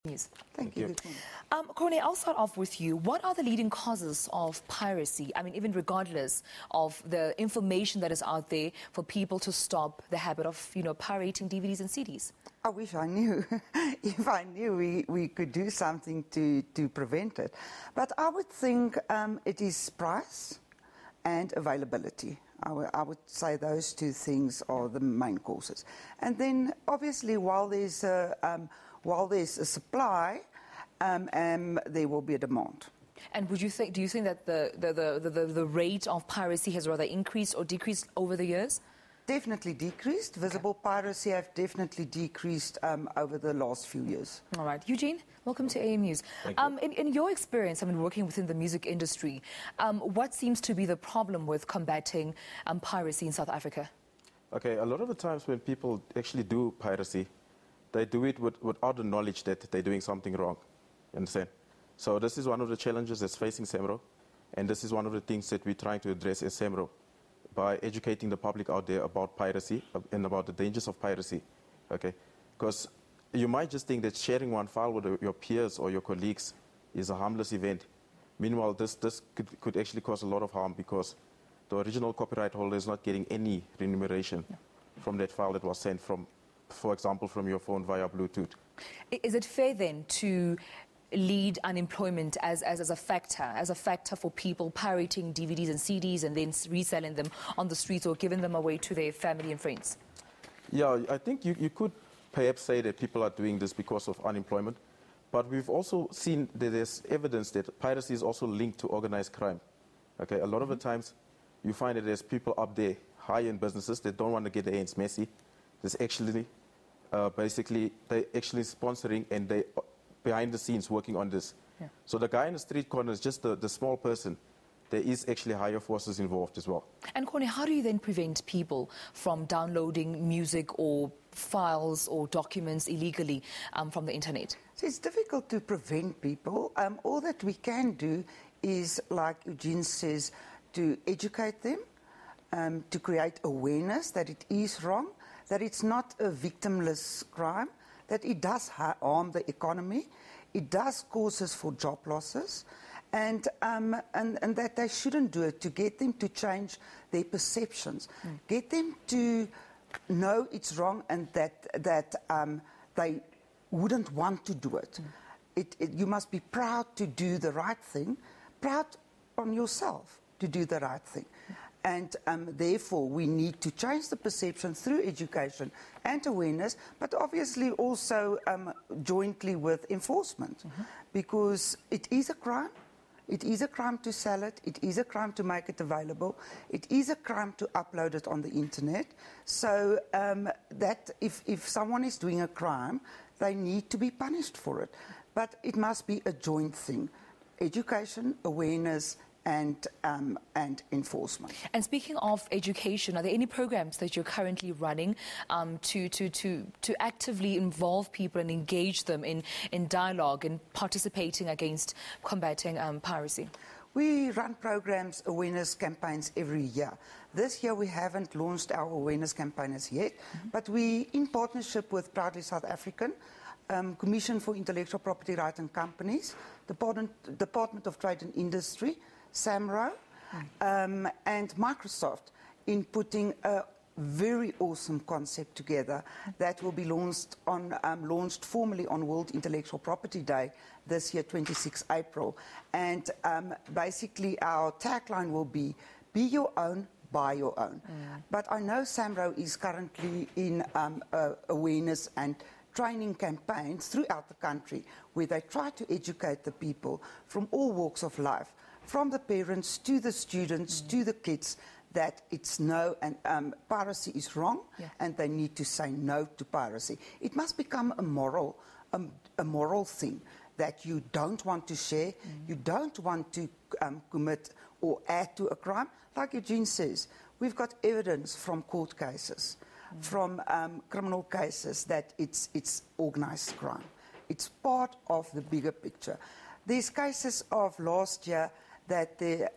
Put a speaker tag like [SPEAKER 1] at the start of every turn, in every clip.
[SPEAKER 1] News.
[SPEAKER 2] Thank you.
[SPEAKER 1] Corne, I'll start off with you. What are the leading causes of piracy? I mean, even regardless of the information that is out there for people to stop the habit of, pirating DVDs and CDs.
[SPEAKER 2] I wish I knew. If I knew, we could do something to prevent it. But I would think it is price and availability. I would say those two things are the main causes. And then, obviously, while there's a supply, there will be a demand.
[SPEAKER 1] And do you think that the rate of piracy has rather increased or decreased over the years?
[SPEAKER 2] Definitely decreased. Visible piracy have definitely decreased over the last few years.
[SPEAKER 1] All right. Eugene, welcome to AM News. In your experience, working within the music industry, what seems to be the problem with combating piracy in South Africa?
[SPEAKER 3] Okay, a lot of the times when people actually do piracy, they do it without the knowledge that they're doing something wrong. You understand? So this is one of the challenges that's facing SAMRO, and this is one of the things that we're trying to address as SAMRO by educating the public out there about piracy and about the dangers of piracy. Okay? Because you might just think that sharing one file with your peers or your colleagues is a harmless event. Meanwhile, this could actually cause a lot of harm because the original copyright holder is not getting any remuneration from that file that was sent from, for example, from your phone via Bluetooth.
[SPEAKER 1] Is it fair then to lead unemployment as a factor for people pirating DVDs and CDs and then reselling them on the streets or giving them away to their family and friends?
[SPEAKER 3] Yeah, I think you could perhaps say that people are doing this because of unemployment, but we've also seen that there's evidence that piracy is also linked to organized crime. Okay, a lot of the times you find that there's people up there, high-end businesses that don't want to get their hands messy. There's actually basically they actually sponsoring and they behind the scenes working on this. Yeah. So the guy in the street corner is just the small person. There is actually higher forces involved as well.
[SPEAKER 1] And Corne, how do you then prevent people from downloading music or files or documents illegally from the internet?
[SPEAKER 2] So it's difficult to prevent people. All that we can do is, like Eugene says, to educate them, to create awareness that it is wrong, that it's not a victimless crime, that it does harm the economy, it does cause us for job losses, and that they shouldn't do it, to get them to change their perceptions, get them to know it's wrong and that they wouldn't want to do it. You must be proud to do the right thing, proud on yourself to do the right thing. And therefore, we need to change the perception through education and awareness, but obviously also jointly with enforcement, because it is a crime. It is a crime to sell it. It is a crime to make it available. It is a crime to upload it on the internet. So that if someone is doing a crime, they need to be punished for it. But it must be a joint thing: education, awareness, and enforcement.
[SPEAKER 1] And speaking of education, are there any programs that you're currently running to actively involve people and engage them in dialogue and participating against combating piracy?
[SPEAKER 2] We run programs, awareness campaigns every year. This year we haven't launched our awareness campaign as yet, but we, in partnership with Proudly South African, Commission for Intellectual Property Rights and Companies, Department of Trade and Industry, SAMRO, and Microsoft, in putting a very awesome concept together that will be launched formally on World Intellectual Property Day this year, 26 April. And basically our tagline will be your own, buy your own. But I know SAMRO is currently in awareness and training campaigns throughout the country where they try to educate the people from all walks of life, from the parents to the students to the kids, that it's no, and piracy is wrong, and they need to say no to piracy. It must become a moral thing that you don't want to share, you don't want to commit or add to a crime. Like Eugene says, we've got evidence from court cases, from criminal cases, that it's organized crime. It's part of the bigger picture. There's cases of last year that the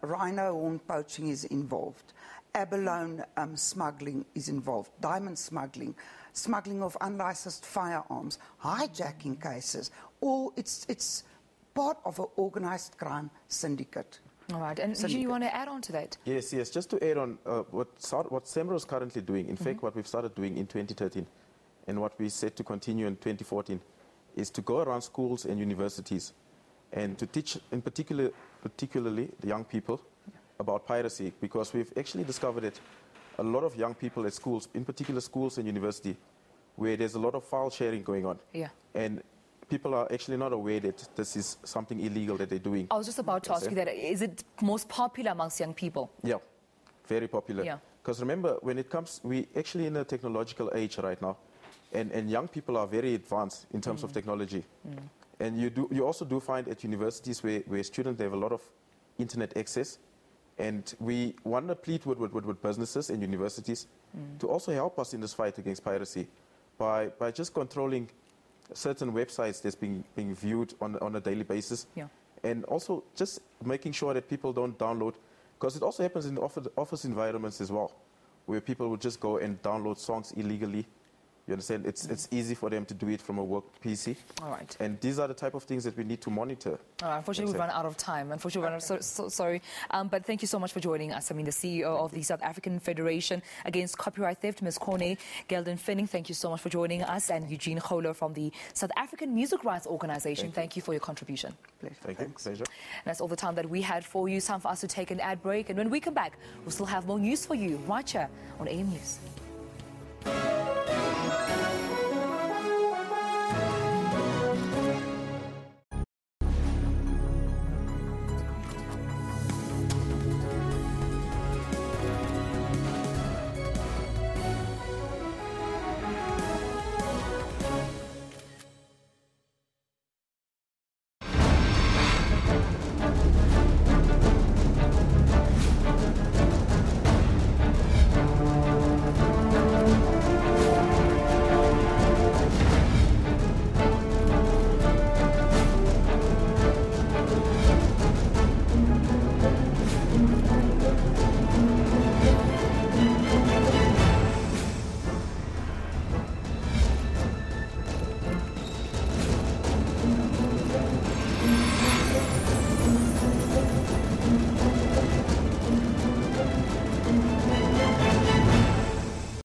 [SPEAKER 2] rhino horn poaching is involved. abalone smuggling is involved, diamond smuggling, smuggling of unlicensed firearms, hijacking cases. All it's part of an organized crime syndicate.
[SPEAKER 1] All right, and do you want to add on to that?
[SPEAKER 3] Yes, just to add on what SAMRO is currently doing, in fact what we've started doing in 2013 and what we set to continue in 2014 is to go around schools and universities and to teach in particularly the young people about piracy, because we've actually discovered that a lot of young people at schools, in particular schools and university, where there's a lot of file sharing going on.
[SPEAKER 1] Yeah.
[SPEAKER 3] And people are actually not aware that this is something illegal that they're doing.
[SPEAKER 1] I was just about to ask you that. Is it most popular amongst young people?
[SPEAKER 3] Yeah, very popular.
[SPEAKER 1] Yeah.
[SPEAKER 3] Because remember, when it comes, we actually in a technological age right now, and young people are very advanced in terms of technology. And you also do find at universities where students have a lot of internet access, and we want to plead with businesses and universities to also help us in this fight against piracy by just controlling certain websites that's being viewed on a daily basis.
[SPEAKER 1] Yeah.
[SPEAKER 3] And also just making sure that people don't download, because it also happens in office environments as well, where people would just go and download songs illegally. You understand? It's easy for them to do it from a work PC.
[SPEAKER 1] All right.
[SPEAKER 3] And these are the type of things that we need to monitor.
[SPEAKER 1] Unfortunately, we've run out of time. Unfortunately, so sorry. But thank you so much for joining us. I mean, the CEO of the South African Federation Against Copyright Theft, Ms. Corne Gelden-Finning, thank you so much for joining us. And Eugene Golo from the South African Music Rights Organization, thank you for your contribution.
[SPEAKER 2] Pleasure.
[SPEAKER 3] Thank you. Pleasure.
[SPEAKER 1] And that's all the time that we had for you. It's time for us to take an ad break. And when we come back, we'll still have more news for you right here on AM News.